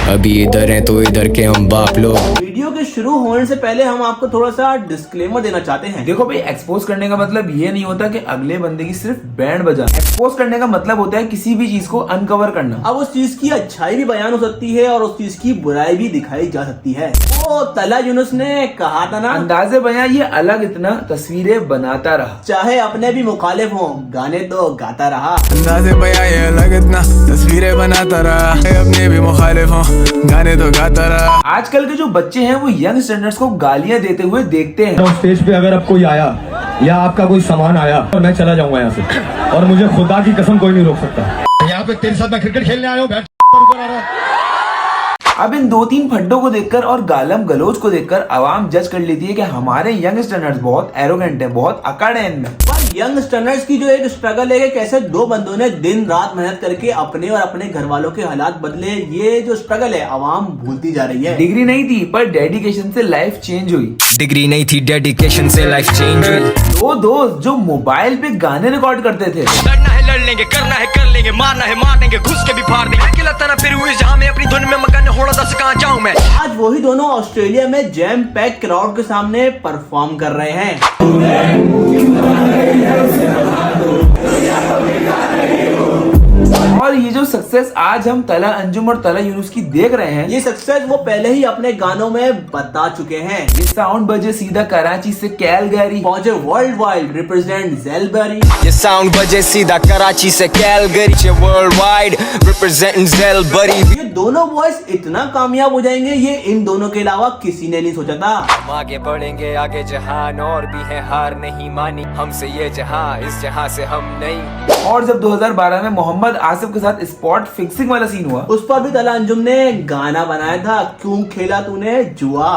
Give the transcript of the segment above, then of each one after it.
अभी इधर हैं तो इधर के हम बाप लोग। वीडियो के शुरू होने से पहले हम आपको थोड़ा सा डिस्क्लेमर देना चाहते हैं। देखो भाई, एक्सपोज करने का मतलब ये नहीं होता कि अगले बंदे की सिर्फ बैंड बजाना। एक्सपोज करने का मतलब होता है किसी भी चीज को अनकवर करना। अब उस चीज की अच्छाई भी बयान हो सकती है और उस चीज की बुराई भी दिखाई जा सकती है। तो तला यूनुस ने कहा था ना, अंदाजे बयां ये अलग इतना तस्वीरें बनाता रहा, चाहे अपने भी मुखालिफ हों गाने तो गाता रहा। अंदाजे बयां ये अलग इतना तस्वीरें बनाता रहा, अपने भी मुखालिफ हों गाने तो गाता रहा। आजकल के जो बच्चे हैं वो यंग स्टैंडर्ड्स को गालियां देते हुए देखते हैं। स्टेज पे अगर अब कोई आया या आपका कोई सामान आया और मैं चला जाऊंगा यहाँ से, और मुझे खुदा की कसम कोई नहीं रोक सकता। यहाँ पे तेरे साथ मैं क्रिकेट खेलने आया हूँ, बैठ ऊपर आ रहा है। अब इन 2-3 फड्डों को देखकर और गालम गलोच को देखकर आवाम जज कर लेती है कि हमारे यंग स्टैंडर्ड्स बहुत एरोगेंट हैं, बहुत अकड़ हैं इनमें। पर यंग स्टैंडर्ड्स की जो एक स्ट्रगल है कि कैसे दो बंदों ने दिन रात मेहनत करके अपने और अपने घर वालों के हालात बदले, ये जो स्ट्रगल है आवाम भूलती जा रही है। डिग्री नहीं थी पर डेडिकेशन से लाइफ चेंज हुई। डिग्री नहीं थी, डेडिकेशन से लाइफ चेंज हुई। दो दोस्त जो मोबाइल पे गाने रिकॉर्ड करते थे, लड़ना है लड़ लेंगे, करना है कर लेंगे, मारना है मार देंगे, घुस के भी फाड़ देंगे। अकेला तरह फिर हुई जहां में अपनी धुन में मगन होड़ा, दस कहां जाऊं मैं। आज वही दोनों ऑस्ट्रेलिया में जैम पैक क्राउड के सामने परफॉर्म कर रहे हैं। और ये जो सक्सेस आज हम तला अंजुम और तला यूनुस की देख रहे हैं, ये सक्सेस वो पहले ही अपने गानों में बता चुके हैं। ये साउंड बजे सीधा कराची से कैलगरी, पहुंचे वर्ल्ड वाइड रिप्रेजेंट ज़ेलबरी। ये साउंड बजे सीधा कराची से Calgary, world wide representing Zellbury. ये दोनों बॉयज इतना कामयाब हो जाएंगे, ये इन दोनों के अलावा किसी ने नहीं सोचा था। हम आगे बढ़ेंगे, आगे जहान और भी है, हार नहीं मानी हमसे ये जहां, इस जहां से हम नहीं। और जब 2012 में मोहम्मद आसिफ के साथ स्पॉट फिक्सिंग वाला सीन हुआ, उस पर भी तला अंजुम ने गाना बनाया था, क्यों खेला तूने जुआ।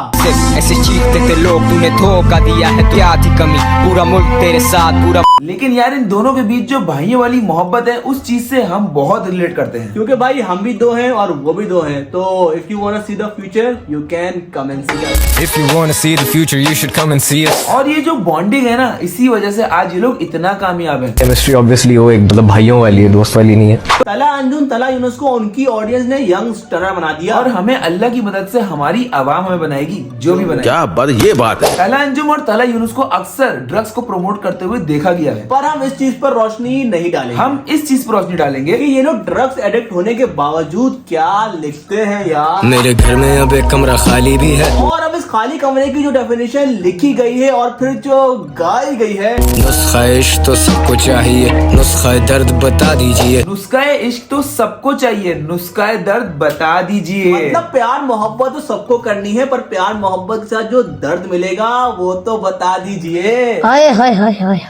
ऐसे चीखते थे लोग, तूने धोखा दिया है, क्या थी कमी, पूरा मुल्क तेरे साथ पूरा। लेकिन यार इन दोनों के बीच जो भाइयों वाली मोहब्बत है, उस चीज से हम बहुत रिलेट करते हैं। क्योंकि भाई हम भी दो हैं और वो भी दो हैं। तो if you want to see the future you can come and see us. If you wanna see the future, you should come and see us. और ये जो बॉन्डिंग है ना, इसी वजह से आज ये लोग इतना कामयाब हैं। केमिस्ट्री ऑब्वियसली वो एक मतलब भाइयों वाली है, दोस्त वाली नहीं है। तला अंजुम तला यूनुस को उनकी ऑडियंस ने यंग स्टार बना दिया और हमें अल्लाह की मदद से हमारी आवाम हमें बनाएगी, जो भी बनाएगी। क्या बात, ये बात है। तला अंजुम और तला यूनुस को अक्सर ड्रग्स को प्रमोट करते हुए देखा गया है, पर हम इस चीज पर रोशनी नहीं डालेंगे। हम इस चीज पर रोशनी डालेंगे कि ये लोग ड्रग्स एडिक्ट होने के बावजूद क्या लिखते हैं यार। मेरे घर में अब एक कमरा खाली भी है, और अब इस खाली कमरे की जो डेफिनेशन लिखी गई है और फिर जो गाई गई है, नुस्खा इश्क तो सबको चाहिए, नुस्खा दर्द बता दीजिए। नुस्खा इश्क तो सबको चाहिए, नुस्खा दर्द बता दीजिए। मतलब प्यार मोहब्बत तो सबको करनी है, पर प्यार मोहब्बत के साथ जो दर्द मिलेगा वो तो बता दीजिए। हाय हाय हाय हाय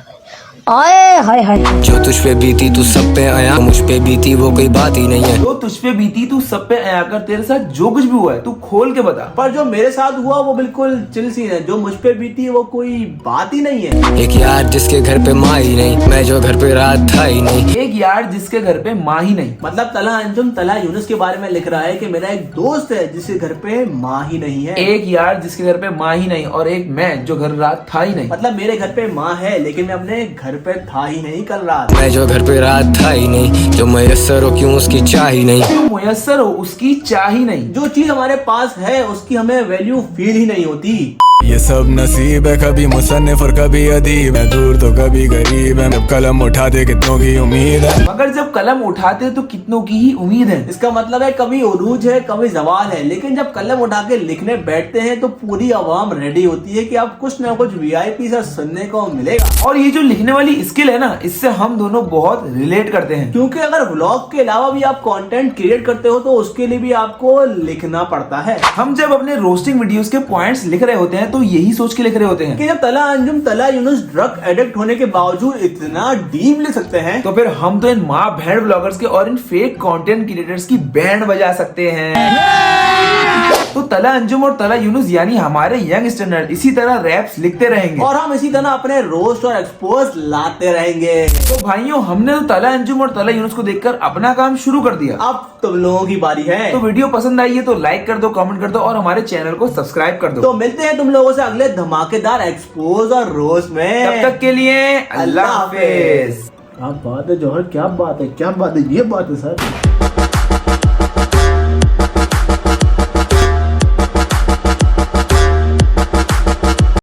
आए हाय हाय। जो तुझ पे बीती तू सब पे आया, मुझ पे बीती वो कोई बात ही नहीं है। जो तुझ पे बीती तू सब पे आया कर, तेरे साथ जो कुछ भी हुआ है तू खोल के बता। पर जो मेरे साथ हुआ वो बिल्कुल चिल सीन है, जो मुझ पे बीती वो कोई बात ही नहीं है। एक यार जिसके घर पे माँ ही नहीं, मैं जो घर पे रात था ही नहीं। एक यार जिसके घर पे माँ ही नहीं। मतलब तला अंजुम तला यूनुस के बारे में लिख रहा है कि मेरा एक दोस्त है जिसके घर पे माँ ही नहीं है। एक यार जिसके घर पे माँ ही नहीं, और एक मैं जो घर रात था ही नहीं। मतलब मेरे घर पे माँ है लेकिन मैं अपने घर पे था ही नहीं कल रात। मैं जो घर पे रात था ही नहीं, जो मैसर हो क्यों उसकी चाह ही नहीं। जो मुयस्सर हो उसकी चाह ही नहीं। जो चीज हमारे पास है उसकी हमें वैल्यू फील ही नहीं होती। ये सब नसीब है, कभी मुसन्निफ और कभी अदीब है, दूर तो कभी गरीब है, जब कलम उठाते कितनों की उम्मीद है। मगर जब कलम उठाते तो कितनों की ही उम्मीद है। इसका मतलब है कभी उरूज है कभी जवाल है, लेकिन जब कलम उठा के लिखने बैठते हैं तो पूरी आवाम रेडी होती है कि आप कुछ ना कुछ वीआईपी से सुनने को मिलेगा। और ये जो लिखने वाली स्किल है ना, इससे हम दोनों बहुत रिलेट करते हैं। क्योंकि अगर व्लॉग के अलावा भी आप कंटेंट क्रिएट करते हो तो उसके लिए भी आपको लिखना पड़ता है। हम जब अपने रोस्टिंग वीडियोस के पॉइंट्स लिख रहे होते हैं तो यही सोच के लिख रहे होते हैं कि जब तला अंजुम तला यूनुस ड्रग एडिक्ट होने के बावजूद इतना डीप लिख सकते हैं, तो फिर हम तो इन माँ बहन ब्लॉगर्स के और इन फेक कंटेंट क्रिएटर्स की बैंड बजा सकते हैं। तो तला अंजुम और तला यूनुस यानी हमारे यंग स्टैंडर्ड इसी तरह रैप्स लिखते रहेंगे और हम इसी तरह अपने रोस्ट और एक्सपोज लाते रहेंगे। तो भाइयों, हमने तो तला अंजुम और तला यूनुस को देखकर अपना काम शुरू कर दिया। अब तुम लोगों की बारी है। तो वीडियो पसंद आई है तो लाइक कर दो, कमेंट कर दो और हमारे चैनल को सब्सक्राइब कर दो। तो मिलते हैं तुम लोगों से अगले धमाकेदार एक्सपोज और रोस्ट में। तब तक के लिए अल्लाह हाफिज। क्या बात है जौहर, क्या बात है, क्या बात है, ये बात है सर।